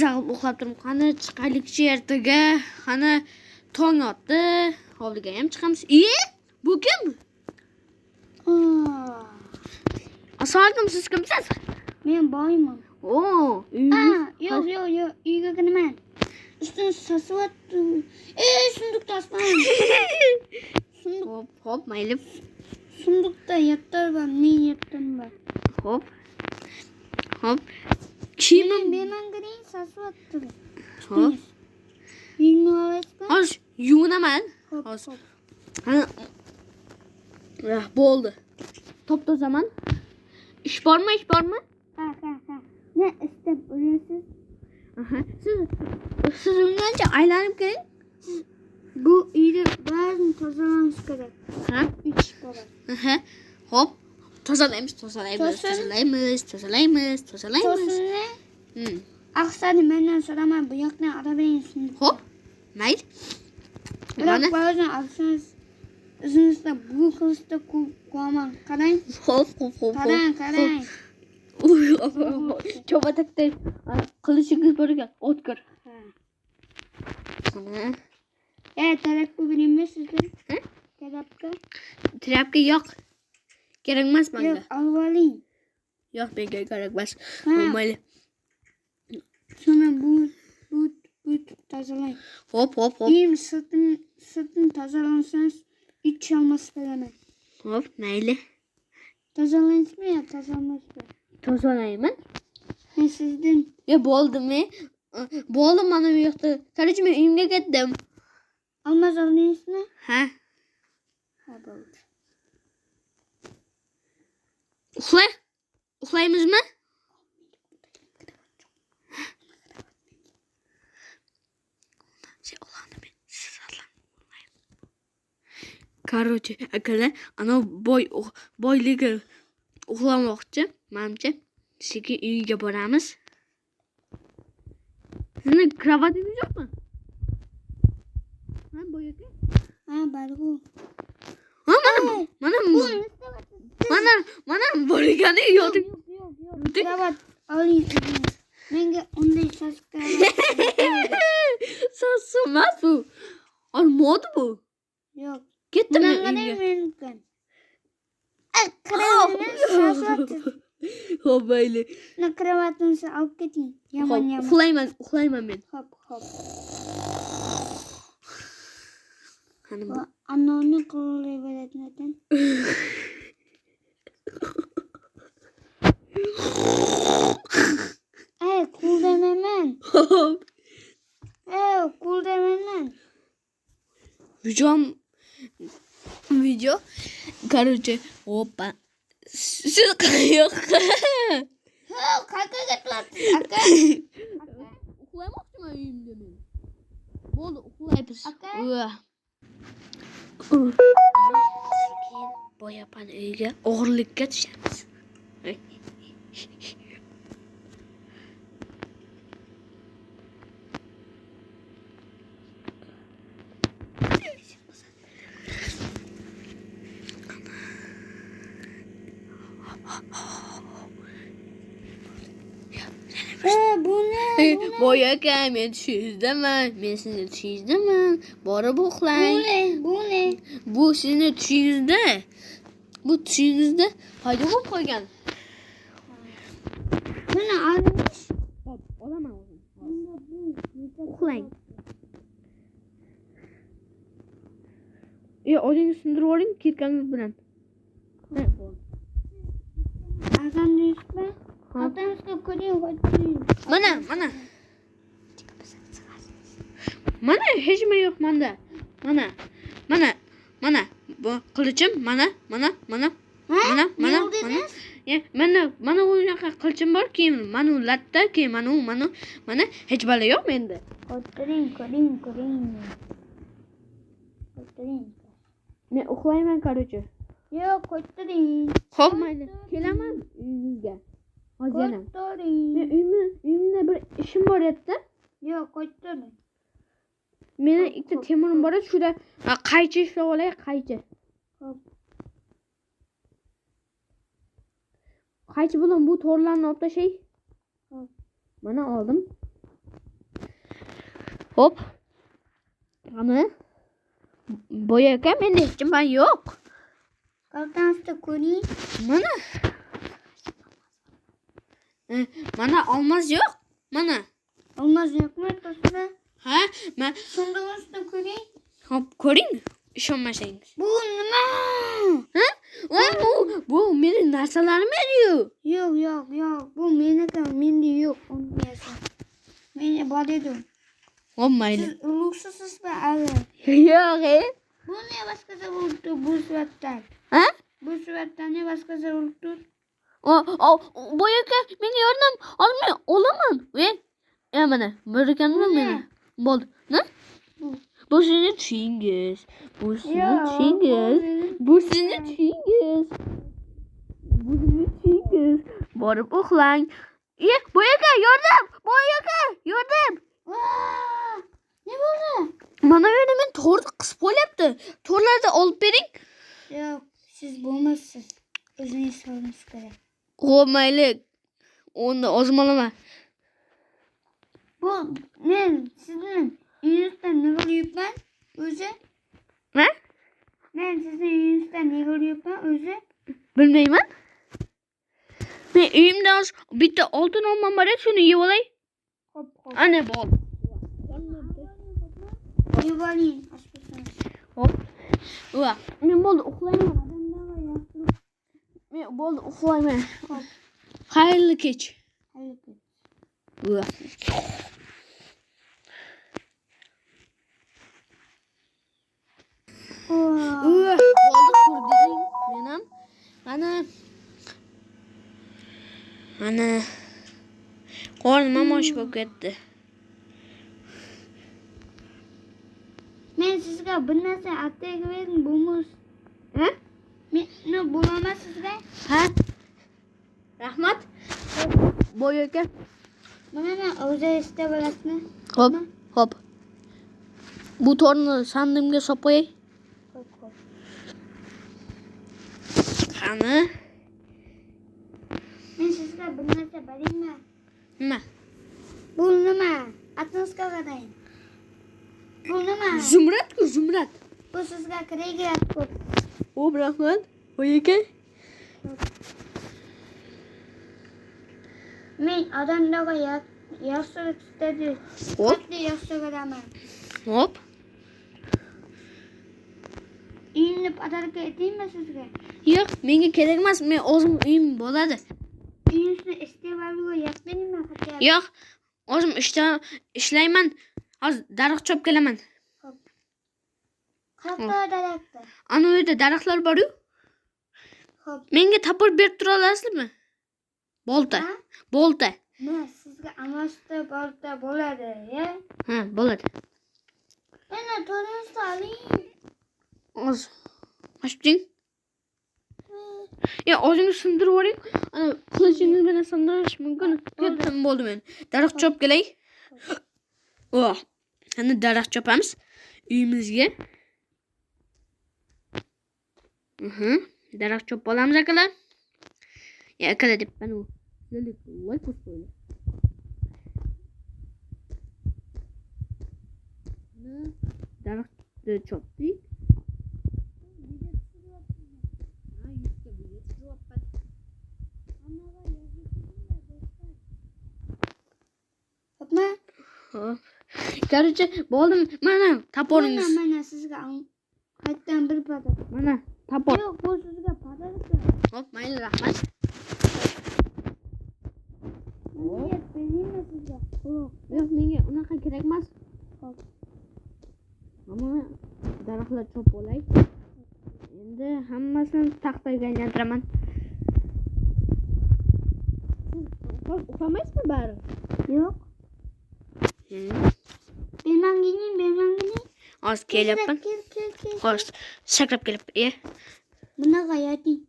Zag'ib uxlab turib, qani chiqaylik ertaga. Qani tong otdi. Hovliga ham chiqamiz. Bu kim? Assalomu siz kimsiz? Men boyman. Yo'q, uyga kiraman. Ustini sasyapti. Sunduq tasman. Hop, mayli. Sunduqda yattirman, men yattirman. Hop. Kiyimim Beman kiring sasyapti. hop. Uyni olasizmi? Hozir yuvinaman. Hozir. Bo'ldi. Top tozaman. İş bormi? Ha. Ne istab o'rasiz? Siz uylancha aylanib keling. Bu uyni barini tozalanish kerak. Ha? 3 bola. Hop. Tozalaymiz. To'sini. Aqsani mendan so'raman, bu yoqdan arabangizni. Hop. Mayli. Mana ba'zan aqsangiz o'zingizda bu qilishda qo'yaman. Qarang. Hop. Qarang. Cho'batakday qilishingiz bor ekan. O'tkir. Tarafga beraymi sizga? Tarafga? Trapga yo'q. Kerak emas menga. Yo'q, olvoling. Yo'q, menga kerak emas. Mayli. Shuni bu tozalang. Hop. Sirtini tozalansangiz iç olmas bilaman. Hop, mayli. Tozalaysizmi yo tozalamasizmi? Tozalayman. Men sizdan Bo'ldimi? Bo'ldi mana bu yoqda. Qarachi, men uyimga ketdim. olmaz oldingizmi? Ha, bo'ldi. Uxlaymizmi? Короче, akalar, ana boyligi uxlamoqchi. Menimcha, sekin uyiga boramiz. Sizni kravatingiz yo'qmi? Ha, boyagi? Ha, bargu. Mana bo'lgani yo'q. Kravat oling. Menga unday sochga. Sasmas bu. Olmadi bu. Yo'q. Ketdimi uyga? Mumkin. Kravat. Hop, mayli. Na kravatni olib keting. Yomon. Uxlayman men. Hop. Qani Anonni qo'llayveradigan. Qo'ldayman. Qo'ldayman. Video. Короче, опа. Siz qayoqqa? Qayerga ketyapsiz, aka? Uxlamoqchiman uyimda men. Bo'ldi, uxlaymiz. Keyin boyapan uyga o'g'irlikka tushamiz. Bu ne? Boyaka, men tushingizdaman. Men sizni tushingizdaman. Borib uxlang. Bu ne? Bu sizni tushingizda. Bu tushingizda paydo bo'lib qolgan. Mana olmish. Hop, olaman o'zim. Uxlang. O'zingiz sindirib oling ketganingiz bilan. Azandingizmi? Otamizga ko'ring, Mana. Mana hech nima yo'q menda. Mana. Bu qilichim mana. Mana. Mana unaqa qilichim bor, keyin mana latta, keyin mana hech balo yo'q menda. Ko'ring. Men uxlayman, короче. Yo'q, qo'ytiring. Xo'p, mayli. Kelaman uyingizga. Hozir yana. Men uyimda bir ishim bor edi. Yo'q, qo'ytiring. Meni ikkita temurim bor edi, shunda qaychi ishlab olay, qaychi. Xo'p. Qaychi bilan bu to'rlarni olib tashay. Xo'p. Mana oldim. Hop. Ana. Boya aka menda hech nima yo'q. Qaltanizda ko'ring. Mana. Mana olmos yo'q. Mana. Olmaz yo'qmi to'sida? Ha, men Sunduqda ko'ring. hop ko'ring. İşonmasangiz. Bu nima? Ha? Bu meni narsalarim edi-yu. Yo'q. Bu meniki, menda yo'q. Uniyasi. Meni bor edi. Olmaydi. Siz ulug'sizmi hali? Yo'q, Bu ne boshqacha bo'libdi bu suratdan? Ha? Bu suratdan ne boshqacha bo'libdi? Boya aka menga yordam olmay olaman. Mana, bir ekanmi meni? Bo'ldi. Ne? Bu sizin tushingiz. Bu sizin tushingiz. Bu sizin tushingiz. Bu sizin tushingiz. Borib uxlang. Boya aka yordam. Boya aka yordam. Ne bo'ldi? Mana bu yerda men to'rni qisib qo'yapti. To'rlarni olib bering. Yo'q, siz bo'lmaysiz. O'zingiz so'ringiz kerak. Mayli. Unda ozmalama. Bu men sizning uyingizdan yig'layapman o'zi. Ha? Men sizning uyingizdan yig'layapman o'zi. Bilmayman. Men uyimda bitta oltin olmam bor edi, shuni yeb olay. Hop. Ana bol. Yeb oling. Hop. Men bo'ldi uxlayman. Odamlar yaxshi. Men bo'ldi uxlayman. Hop. Xayrli kech. Bo'ldi qurding. Men ham mana qornim ham oshib ketdi. Men sizga bir narsa atayga bering, bo'lmas. Ha? Men bo'laman sizga. Ha? Rahmat. Boya aka. Mana o'zi istab olasizmi? Hop. Bu torni sandimga solib qo'yay. Hop. Qani? Men sizga bir narsa beraymi? Nima? Bu nima? Atingizga qarang. Bu nima? Zumrad. Bu sizga kerak. Xo'p, rahmat. Boya aka. Men odamlarga yaxshilik istadi. Hop. Qattiq yaxshi ko'raman. Hop. Uyimni padarka etaymi sizga? Yo'q, menga kerak emas. Men o'zim uyim bo'ladi. Uyingizni iste'molga yapmayman hatto. Yo'q, o'zim ishlayman. Hozir daraxt chop kelaman. Hop. Qayerda daraxtda? Ana u yerda daraxtlar bor-ku. Hop. Menga tapir berib tura olasizmi? Bolta. Men sizga amasda bolta bo'ladi, ya? Ha, bo'ladi. Mana to'ringizni oling. Hozir. Oching. O'zingiz sindirib yuboring. Ana qilichingiz bilan sindirish mumkin. Ketdim bo'ldi men. Daraxt chop kelay. Ana daraxt chopamiz uyimizga. Daraxt chop olamiz akalar. Akalar deb mana bu. Like qo'ying. Daraxtni chopdik. Hopma. Короче, bo'ldim. Mana taporingiz. Mana sizga qaytdan bir padar. Mana tapor. Yo'q, bu sizga padar. Hop, mayli, rahmat. Niyat beraymi sizga? Yo'q, menga unaqa kerak emas. Hop. Mana daraxtlar chop bo'lay. Endi hammasini taxtaga aylantiraman. Siz uxlamaysizmi bari? Yo'q. Bermangini. Hozir kelyapman. Kel. Hozir sakrab kelib. Bunaqa yating.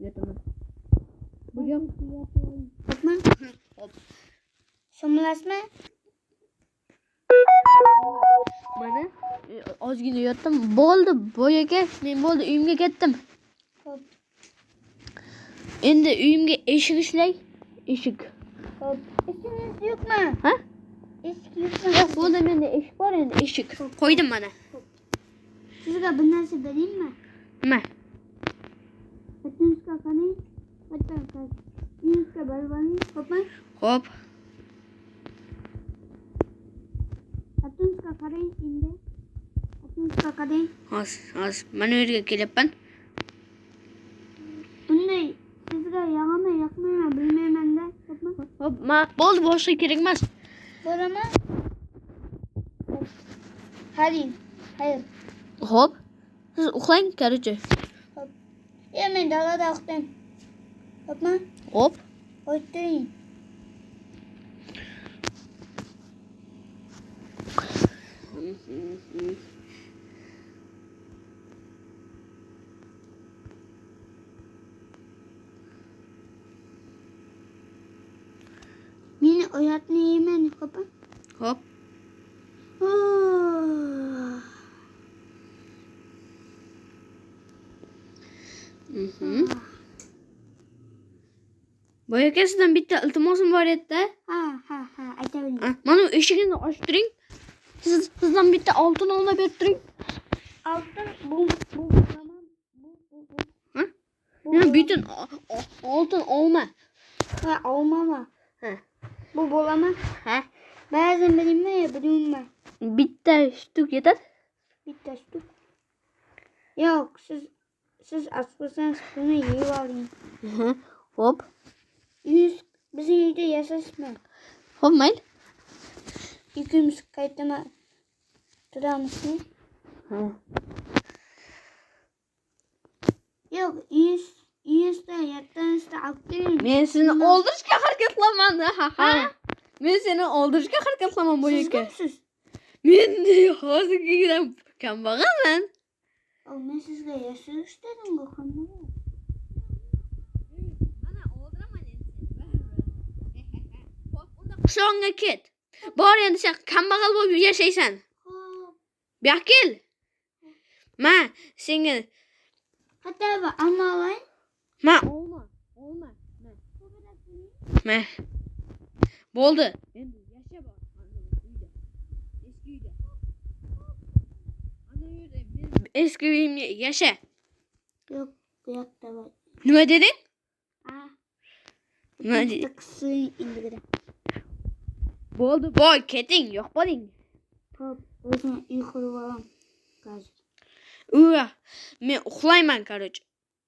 Yotaman. Bu yo'q. Hopma. Hop. Somlasizmi? Mana ozgina yotdim. Bo'ldi, boyaga men bo'ldi uyimga ketdim. Hop. Endi uyimga eshik ishlay. Eshik. Hop. Eshingiz yo'qmi? Ha? Eshik yutsan. Yo'q, bo'ldi, menda eshik bor endi, eshik. Qo'ydim mana. Sizga bir narsa beraymi? Nima? Xotiningizga qarang. Uyingizga borib oling, xo'pmi? Xo'p. Xotiningizga qarang endi. Xotiningizga qarang. Hozir. Mana u yerga kelyapman. Bunday sizga yoqmaymi, yoqmaymi bilmayman-da, xo'pmi? Xo'p, bo'ldi, boshqa kerak emas. Boraman. Hayır. Xo'p. Siz uxlang, короче. Hop. Men dalada uxlayman. Xo'pmi? Xo'p. O'tiring. Meni uyatmayman, xo'pmi? Xo'p. Boyaka sizdan bitta iltimosim bor edi-da. Ha, aytavering. Mana u eshigini ochib turing. Sizdan bitta oltin olma berib turing. Altın bu zaman Ha? Yana bütün oltin olma. Ha, olmama. Ha. Bu bolama. Ha? Bazen bilme ya bilme. Bitta shtuk yeter. Bitta stuk. Yok, siz asılsanız bunu yiyip alayım. Hop. Bizim evde yaşasın. Hop mayli. İkimiz kayıtına tutar mısın? Ha. Yok, yüzde yatağınızda aktörüm. Men seni o'ldirishga harakat qilaman. Ha. Men seni o'ldirishga harakat qilaman Siz boyaka. kimsiz? Men hozirgidan kambag'alman. Men sizga yashash dedim bu qanday? Mana o'ldiraman endi seni. Hop, unda qishlog'ingga ket. Bor endi sen kambag'al bo'lib yashaysan. Hop. Bu yoqqa kel. Ma, senga Hatta bu anlayın. ma olma. Ma. Bo'ldi. Endi yasha bor. Uyda. Eski uyda. Ana uyda eski uyimda yasha. Yok, bu yoqda var. Nima deding? Nima Bitta deding? qising indigida. Bo'ldi, boy keting, yo'q bo'ling. Hop, o'zim uy qurib olam. Men uxlayman, короче.